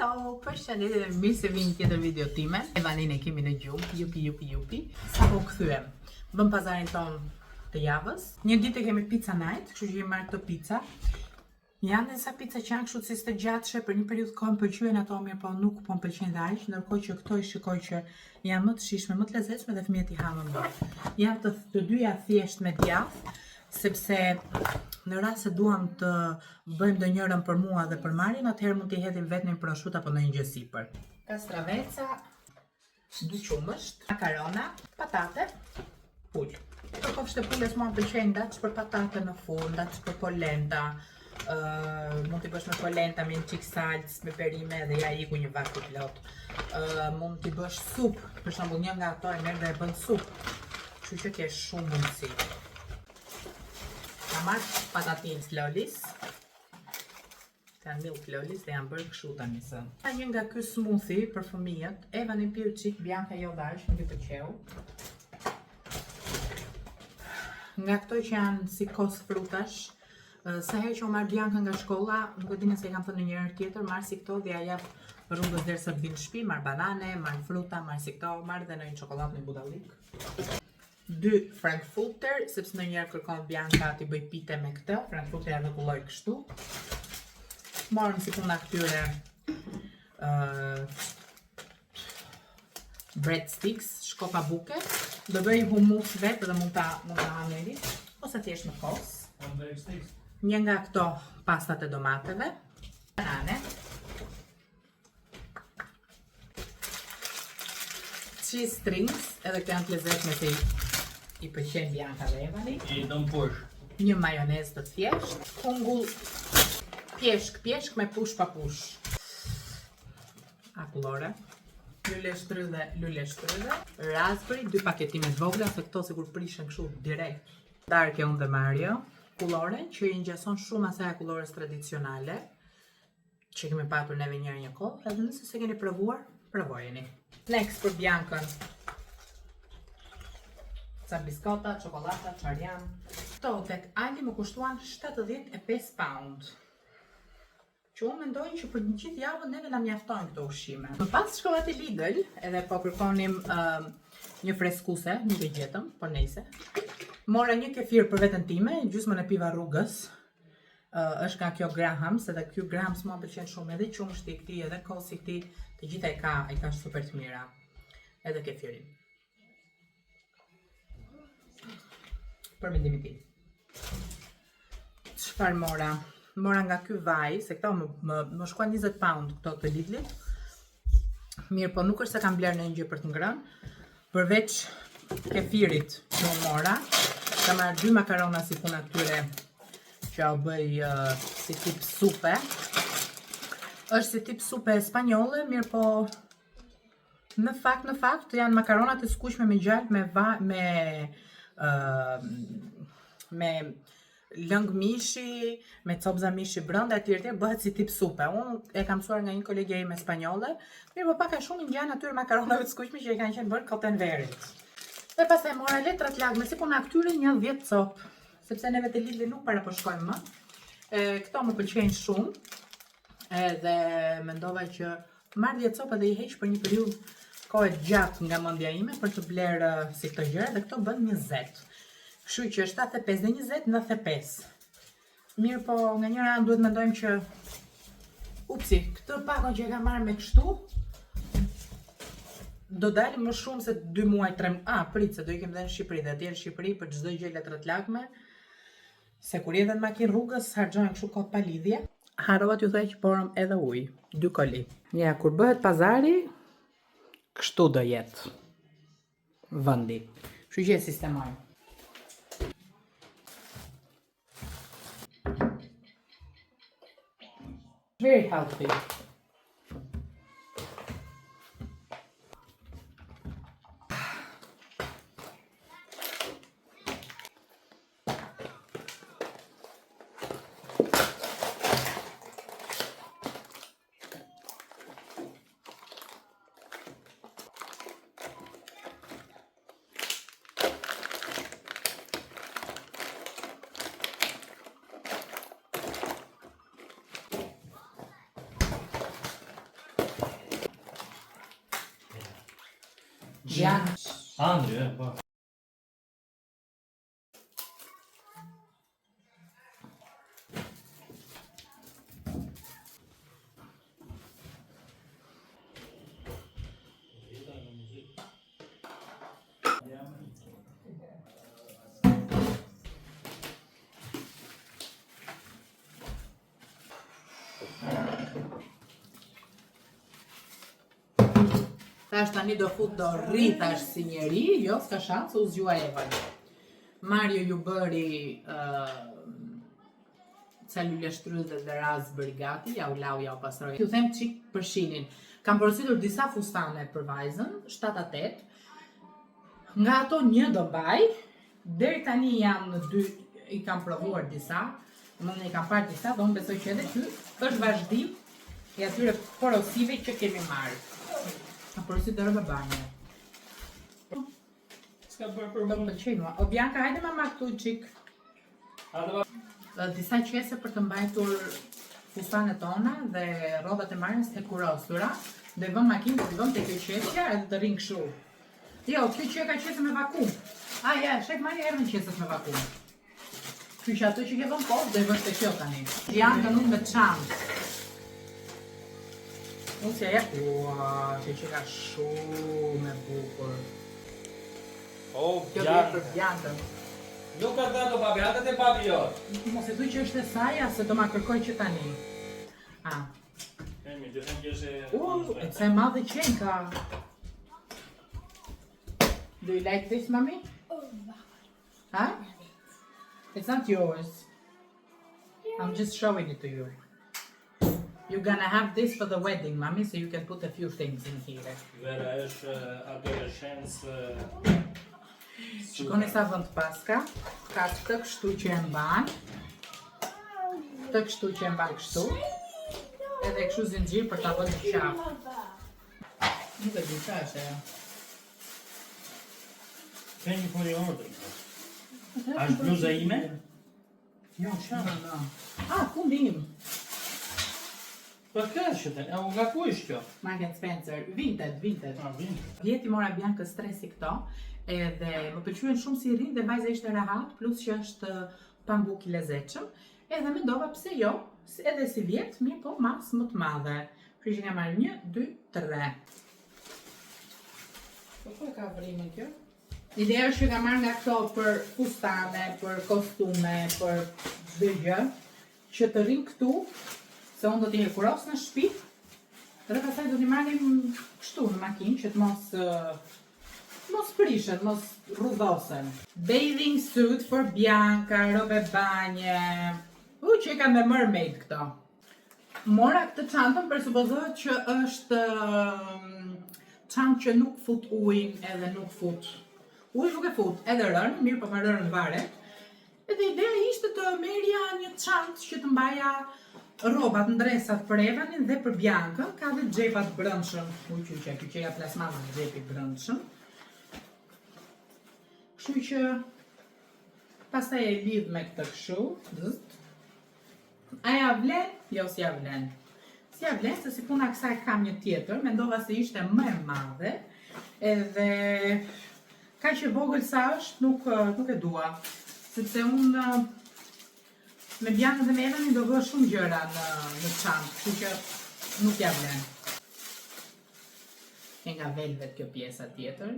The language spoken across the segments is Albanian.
Hello, përshëndetje dhe mirë se vini tjetër video time. Evanin e kemi në gjumë, jupi. Sa po kthyem. Bëm pazarin ton të javës. Një ditë kemi pizza night, kështu që jemi marrë këto pizza. Janë disa pizza që janë kështu si të gjatëshe, për një periudhë kohë më pëlqyen ato mirë, po nuk po më pëlqejnë aq, ndërkohë që këto i shikoj që janë më të shijshme, më të lezetshme dhe fëmijët i hanë më. Janë të dyja thjesht me djathtë, sepse në rast se duam të bëjmë ndonjërin për mua dhe për Marin, atëherë mund t'i hedhim vetëm një prosciutto apo ndonjë gjë sipër. Kastraveca, dy qumësht, makarona, patate, pul. Këto kofshët e pulës mua më pëlqejnë ndaç për patate në furrë, ndaç për polenta. Mund t'i bësh me polenta, me një çik salcë, me perime dhe ja iku një vak i plot. Mund t'i bësh sup, për shembull një nga ato e merr dhe e bën sup. Kështu që ke shumë mundësi. Ka marrë patatin lolis. Kanë milk lolis dhe janë bërë kështu tani së. Ka një nga ky smoothie për fëmijët. Eva një pirë çik, Bianca jo dash, nuk i pëlqeu. Nga këto që janë si kos frutash. Sa herë që u marr Bianca nga shkolla, nuk e di nëse e kam thënë ndonjëherë tjetër, marr si këto dhe ja jap rrugës derisa të vinë në shtëpi, marr banane, marr fruta, marr si këto, marr dhe ndonjë çokoladë me budallik. 2 frankfurter, sepse ndonjëherë kërkon Bianca t'i bëj pite me këtë, frankfurter edhe kulloj kështu. Morëm si puna këtyre breadsticks, shkopa buke. Do bëj humus vetë dhe mund ta hameri, ose thjesht në kos. Një nga këto pastat e domateve, banane, cheese strings, edhe këto janë të lezetshme se i pëlqen Bianca dhe Evani. Një majonez të thjesht, kungull pjeshk me push pa push. Akullore, lule shtrydhe, raspberry, 2 paketime të vogla, se këto sigur prishen kështu direkt. Darke unë dhe Mario, kullore që i ngjason shumë asaj akullores tradicionale, që kemi patur neve një kohë, edhe nëse se keni provuar, provojeni. Snacks për Biancën. Ca biskota, çokolata, çarjan. Këto tek Ali më kushtuan 75 pound. Që unë mendoj që për një gjithë javën neve na mjaftojnë këto ushqime. Më pas shkova te Lidl, edhe po kërkonim një freskuse, nuk e gjetëm, por nejse. Mora një kefir për veten time, gjysmën e piva rrugës. Është nga kjo Grahams, edhe ky Grahams mua pëlqen shumë, edhe qumshti i këtij, edhe kosi i këtij, të gjitha i ka super të mira. Edhe kefirin. Për mendimin tim. Çfarë mora? Mora nga ky vaj, se këto më shkuan 20 pound këto të Lidlit. Mirë, po nuk është se kam bler ndonjë gjë për të ngrënë, përveç kefirit që u mora. Kam marrë 2 makarona si puna këtyre që u bëj si tip supe. Është si tip supe spanjolle, mirë po në fakt janë makaronat e skuqme me gjalp me lëng mishi, me copza mishi brenda etj. Bëhet si tip supe. Unë e kam mësuar nga një kolege ime spanjolle, mirë po pak a shumë ngjan atyre makaronave të skuqme që i kanë qenë bërë koten verit. Dhe pastaj mora letrat lagme, si puna këtyre një 10 copë, sepse neve te Lidli nuk para po shkojmë më. Këto më pëlqejnë shumë, edhe mendova që marr 10 copë dhe i heq për një periudhë kohë gjatë nga mendja ime për të bler si këto gjëra, dhe këto bën 20. Kështu që 75 dhe 20, 95. Mirë po, nga njëra anë duhet mendojmë që këtë pakon që e kam marrë me kështu, do dalë më shumë se 2 muaj, 3 muaj. Prit se do ikim dhe në Shqipëri, dhe atje në Shqipëri për çdo gjë letrat lagme, se kur jetën makinë rrugës harxojnë kështu kohë pa lidhje. Harrova t'ju thoj që porëm edhe ujë, 2 koli. Ja, kur bëhet pazari, kështu do jetë vendi. Kështu që e sistemoj. Very healthy. Janë. Andri, po. Tash tani do fut do rritash si njeri, jo s'ka shans, u zgjua Eva. Mario ju bëri ca lule shtrydhe dhe raspberry gati, ja u lau, ja u pastroj. Ju them çik për shinin. Kam porositur disa fustane për vajzën, 7-8. Nga ato një do mbaj, deri tani jam në 2, i kam provuar disa, i kam parë disa, do unë besoj që edhe ky është vazhdim i atyre porosive që kemi marrë. Në porosit dhe rëbë banje. S'ka bërë për Do të pëlqej mua. O Bianca, hajde mama këtu qik. Disa qese për të mbajtur fustanet tona dhe rrodhat e Marjes të kurosura. Dhe vëm makinë dhe vëm të kjo qesja edhe të rinë këshu. Jo, kjo që ka qese me vakum. Ja, shek Marja erën qeset me vakum. Kjo që ato që ke vëm post dhe vështë të kjo tani. Janë të nuk me çantë. Unë si aja, që ka shumë e bukur. O, Kjo bje për Biancën. Nuk ka dato babi, atë te babi jot. Mos e thuj që është e saja, se do ma kërkoj që tani. Emi, dhe them që është E të madhe qenka. Do you like this, mommy? Huh? It's not yours. I'm just showing it to you. You're gonna have this for the wedding, mommy, so you can put a few things in here. Vera është adolescencë. Shikoni sa vend paska. Ka të kështu që e mban. Të kështu që e mban kështu. Edhe kështu zinxhir për ta vënë në qafë. Nuk e di çfarë është ajo. Thank you for your order. Është bluza ime? Jo, no. Fundi im. Për kështë të, nga ku ishtë kjo? Mark & Spencer, vintage. Vintage. Vjeti mora Biancës stresi këto, edhe më pëlqyen shumë si rrinë dhe vajza ishte rahat, plus që është pambuk i lezetshëm, edhe mendova pse jo, edhe si vjet, mirë po mas më të madhe. Kështu që nga marrë 1, 2, 3. Po ku e ka vrimën kjo? Ideja është që ka marrë nga këto për fustane, për kostume, për çdo gjë, që të rrinë këtu. Se unë do t'i hekuros në shtëpi, dhe pastaj do t'i marrim kështu në makinë që të mos prishen, mos rrudhosen. Bathing suit for Bianca, robe banje. Që ka me mermaid këto. Mora këtë çantën presupozohet që është çantë që nuk fut ujin edhe nuk fut. Uji nuk e fut, edhe rën, mirë po me rën varet. Edhe ideja ishte të merja një çantë që të mbaja rrobat, ndresat për Evanin dhe për Biancën, ka dhe xhepat brendshëm. Kyçeja plasmana në xhepi brendshëm. Kështu që pastaj e lidh me këtë kështu. Aja vlen? Jo, si ja vlen. Si ja vlen, se si puna kësaj kam një tjetër, mendova se ishte më e madhe, edhe kaq e vogël sa është, nuk e dua, sepse unë me Biancën dhe me Evanin do bëj shumë gjëra në çantë, kështu që nuk ja vlen. Që nga velvet kjo pjesa tjetër,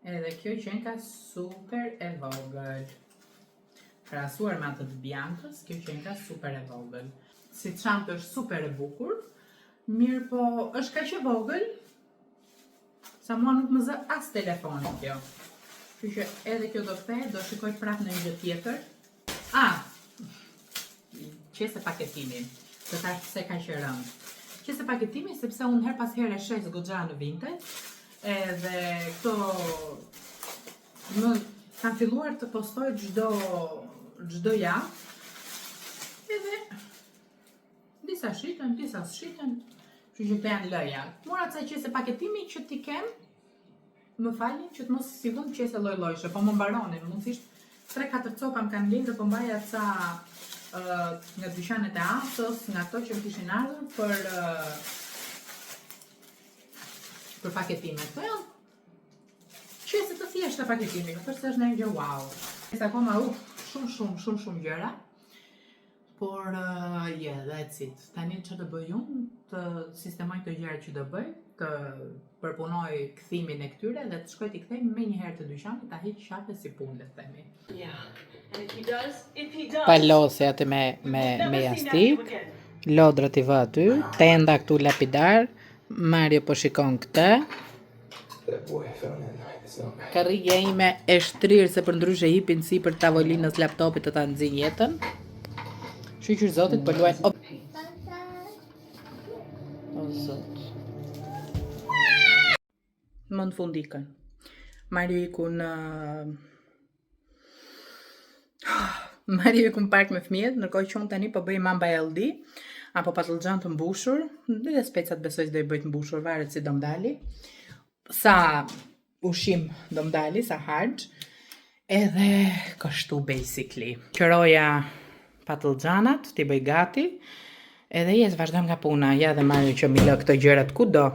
edhe kjo qenka super e vogël. Krahasuar me atë të Biancës, kjo qenka super e vogël. Si çantë është super e bukur, mirë po është kaq e vogël, sa mua nuk më zë as telefonin kjo. Kështu që edhe kjo do kthehet, do shikoj prapë në një gjë tjetër. Qese paketimin, se tash pse ka që rëndë. Qese paketimin sepse unë her pas here shes goxha në Vinted, edhe këto më kam filluar të postoj çdo javë, edhe disa shiten, disa s'shiten, kështu që këto janë lëja. Mora ca qese paketimi që t'i kem, më falni që të mos si vënd qese lloj-llojshe, po më mbaronin, mundësisht 3-4 copa më kanë lënë dhe po mbaja ca nga dyqanet e Asos, nga ato që më kishin ardhur për paketime. Këto janë Shqese të thjeshta paketimi, nuk është se është ndonjë gjë wow. Është akoma shumë gjëra. Por that's it. Tani që të bëj unë, të sistemoj të gjëra që do bëj, të përpunoj kthimin e këtyre dhe të shkoj t'i kthej me një herë të dyqanit, ta hiq shafe si punë, le të themi. Palose atë me jastik, lodrat i vë aty, tenda këtu lapidar, Mario po shikon këtë. Karrige ime e shtrirë se për ndryshe hipin si për tavolinës laptopit të ta nxin jetën. Shqyqyr zotit për luajnë... O zot. Më në fund ikën. Mario iku në park me fëmijët, ndërkohë që unë tani po bëj mamba LD, apo patlıxhan të mbushur, dhe specat besoj se do i bëj të mbushur, varet si do mdali. Sa ushqim do mdali, sa harx, edhe kështu basically. Qëroja patlıxhanat, t'i bëj gati, edhe jes vazhdojmë nga puna, ja dhe Mario që mi lë këto gjërat kudo.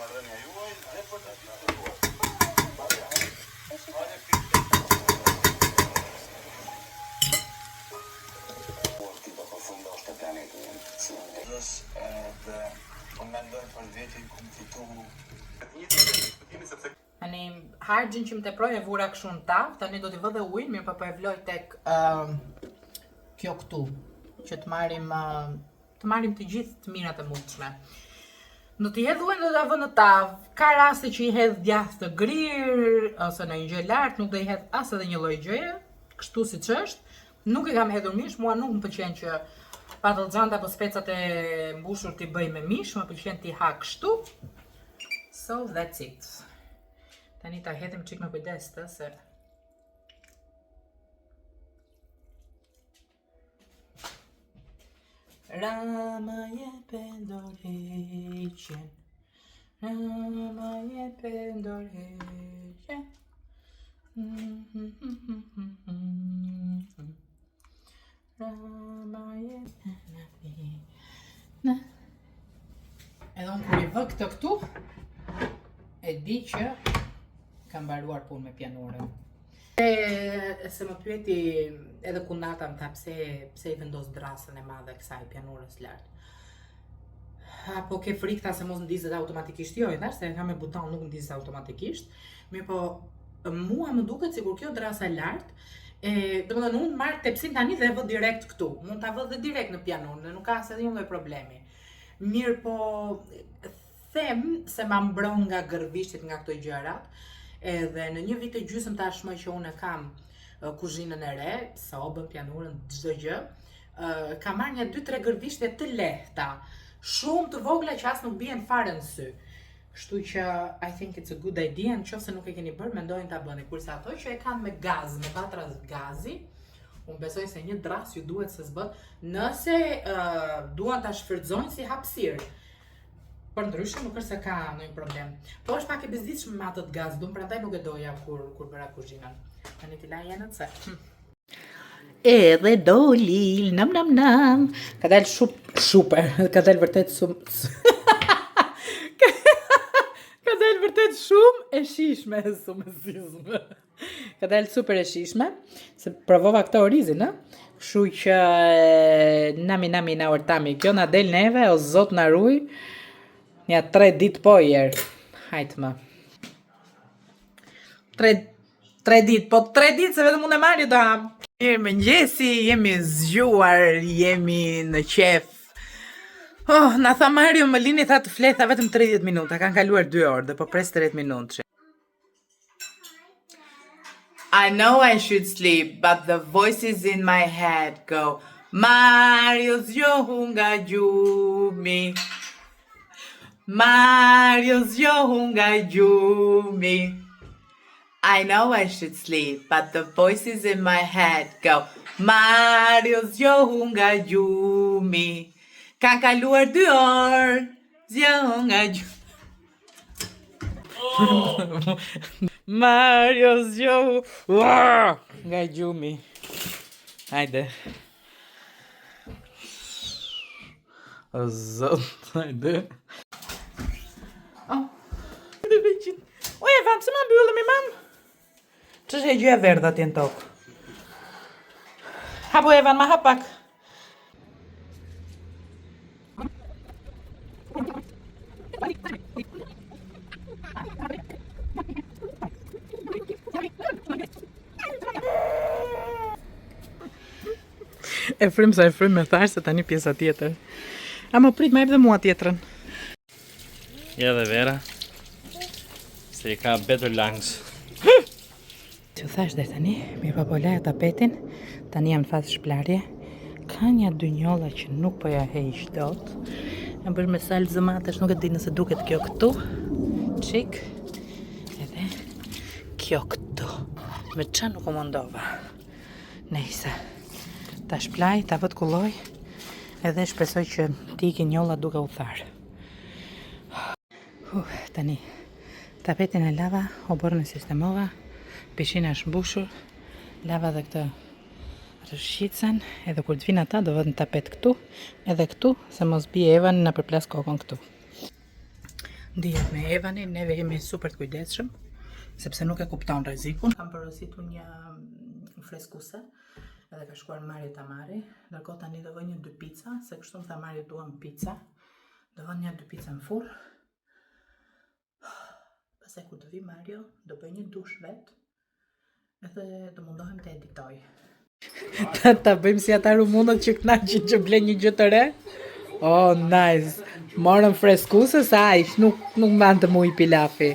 Marrënia juaj dhe për të diskutuar. mendoj për veti kum fitu. Tani harxhin që më teproj e vura kështu në tavë, tani do t'i vë dhe ujin, mirë po e vloj tek kjo këtu, që të marrim të gjithë të mirat e mundshme. Do t'i hedh ujin, do t'a vë në tavë. Ka raste që i hedh djathë të grirë ose në një gjë lart, nuk do i hedh as edhe një lloj gjëje, kështu siç është. Nuk e kam hedhur mish, mua nuk më pëlqen që patlıxhant apo specat e mbushur t'i bëj me mish, më pëlqen t'i ha kështu. So that's it. Tani ta hedhim çik me kujdes të se Rama jep dorëheqjen, Rama jep dorëheqjen. Rama jep na. Edhe unë kur i vë këtë këtu, e di që kam mbaruar punë me pianoren. Se më pyeti edhe Kunata më tha pse i vendos drasën e madhe kësaj pianorës lart. Apo ke frikë ta se mos ndizet automatikisht? Jo, i thash se kam me buton, nuk ndizet automatikisht. Mirë po, mua më duket sikur kjo drasa lart, domethënë unë marr tepsin tani dhe e vë direkt këtu. Mund ta vë dhe direkt në pianon, nuk ka asnjë lloj problemi. Mirë po, them se ma mbron nga gërvishtit nga këto gjërat, edhe në një vit e gjysmë tashmë që unë kam kuzhinën e re, sobën, pianorën, çdo gjë, kam marrë një 2-3 gërvishtje të lehta, shumë të vogla që as nuk bien fare në sy. Kështu që I think it's a good idea, nëse nuk e keni bërë, mendojnë ta bëni. Kurse ato që e kanë me gaz, me batra gazi, unë besoj se një dras ju duhet se s'bët, nëse duan ta shfrytëzojnë si hapësirë. Por ndryshe nuk është se ka ndonjë problem. Po është pak e bezdisshme me atë gaz, prandaj nuk e doja kur bëra kuzhinën. Tani ti la jenët se. Edhe doli, nam. Ka dalë super, ka dalë vërtet ka dalë vërtet shumë e shishme, sumësizme. Ka dalë super e shishme, se provova këta orizin, kështu që nami na ortami, kjo na del neve, o zot na ruj, nja 3 ditë po jerë, hajtë më. 3 ditë, po 3 ditë se vetëm unë e marrë do ham. Mirë mëngjesi, jemi zgjuar, jemi në qef. Oh, na tha Mario, më lini tha të fletha vetëm 30 minuta, kanë kaluar 2 orë dhe po pres 30 minutë. I know I should sleep, but the voices in my head go, Mario zgjohu nga gjumi, Mario zgjohu nga gjumi. I know I should sleep, but the voices in my head go, Mario zgjohu nga gjumi. Kanë kaluar 2 orë, zgjohu nga gjumi. Mario zgjohu nga gjumi. Hajde. O zot, hajde. O Evan, pse ma mbyllëm i mam? Që është e gjë e verdha ti në tokë? Hapo Evan, ma hap pak. E frym sa e frym me thash se tani pjesa tjetër. A më prit me jep dhe mua tjetrën. Ja dhe Vera, se i ka better lungs. Që thash dhe tani, mi pa po laja tapetin, tani jam në fazë shplarje. Ka një 2 njolla që nuk po ja heq dot. E bërë me salë zëmatash, nuk e di nëse duket kjo këtu. Qik. Edhe kjo këtu. Me qa nuk u mundova. Nejse. Ta shplaj, ta vët kulloj. Edhe shpresoj që ti ki njolla duke u tharë. Tani, tapetin e lava, o bërë në sistemova. Pishina është mbushur. Lava dhe këtë rëshqicën, edhe kur të vinë ata do vëtë në tapet këtu, edhe këtu, se mos bie Evani në përplas kokën këtu. Ndihet me Evanin, neve jemi super të kujdesshëm, sepse nuk e kupton rrezikun. Kam porositur një freskuse, edhe ka shkuar Mari ta marri, ndërkohë tani do vë një 2 pica, se kështu më tha Mari duam pica, Do vën një 2 pica në furr. Pastaj kur të vi Mario, do bëj një dush vet. Edhe do mundohem të editoj. Ta bëjmë si ata rumunët që kënaqin që blen një gjë të re. Oh, nice. Morën freskuse sa aq, nuk mbante mu i pilafi.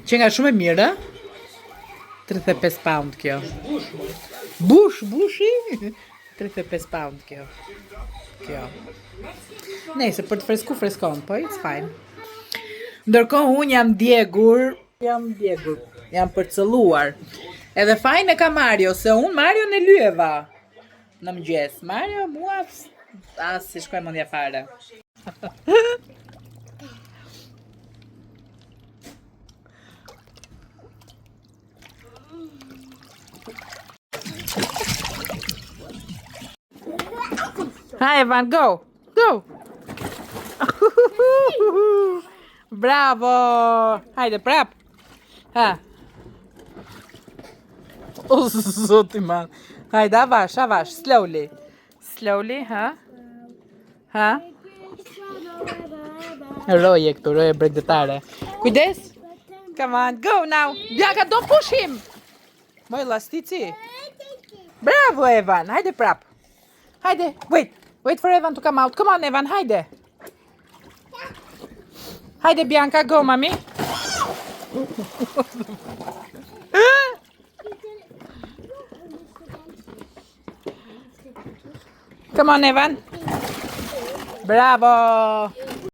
Që nga shumë e mirë, 35 pound kjo. Bushi? 35 pound kjo. Nëse për të freskon, po it's fine. Ndërkohë unë jam djegur, jam përcëlluar. Edhe fajn e ka Mario, se unë Mario në lyeva në mëngjes. Mario mua si shkoj mendja fare. Hi Evan, go! Bravo! Hajde, prap! Ha! O, zoti man! Hajde, avash, slowly, ha? Ha? Roje këtu, roje bregdetare. Kujdes! Come on, go now! Bianca, don't push him! Moj lastici! Bravo, Evan! Hajde, prap! Hajde, wait for Evan to come out. Come on, Evan, hajde! Hajde, Bianca, go, mami! Come on, Evan! Bravo!